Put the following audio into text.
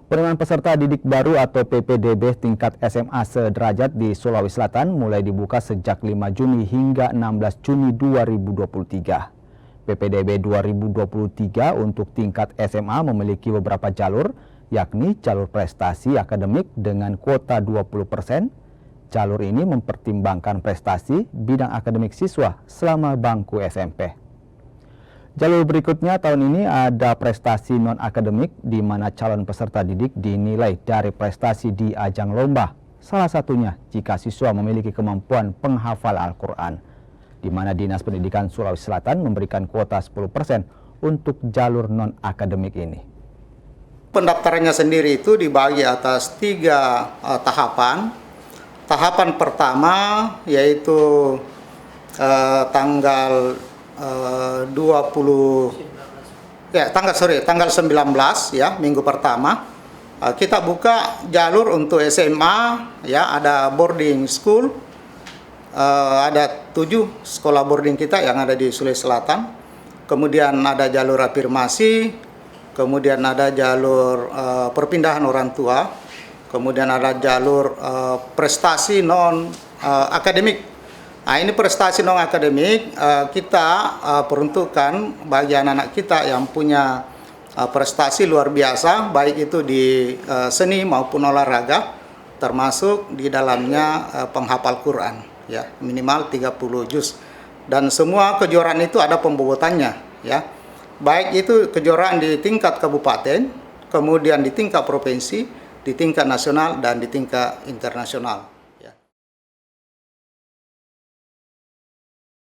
Penerimaan peserta didik baru atau PPDB tingkat SMA sederajat di Sulawesi Selatan mulai dibuka sejak 5 Juni hingga 16 Juni 2023. PPDB 2023 untuk tingkat SMA memiliki beberapa jalur, yakni jalur prestasi akademik dengan kuota 20%. Jalur ini mempertimbangkan prestasi bidang akademik siswa selama bangku SMP. Jalur berikutnya tahun ini ada prestasi non-akademik di mana calon peserta didik dinilai dari prestasi di ajang lomba. Salah satunya jika siswa memiliki kemampuan penghafal Al-Quran, di mana Dinas Pendidikan Sulawesi Selatan memberikan kuota 10% untuk jalur non-akademik ini. Pendaftarannya sendiri itu dibagi atas 3 tahapan. Tahapan pertama yaitu tanggal 19 ya, minggu pertama kita buka jalur untuk SMA ya, ada boarding school, ada 7 sekolah boarding kita yang ada di Sulawesi Selatan. Kemudian ada jalur afirmasi, kemudian ada jalur perpindahan orang tua, kemudian ada jalur prestasi non akademik. Nah, ini prestasi non-akademik kita peruntukkan bagi anak-anak kita yang punya prestasi luar biasa, baik itu di seni maupun olahraga, termasuk di dalamnya penghafal Quran, ya, minimal 30 juz. Dan semua kejuaraan itu ada pembobotannya, ya. Baik itu kejuaraan di tingkat kabupaten, kemudian di tingkat provinsi, di tingkat nasional, dan di tingkat internasional.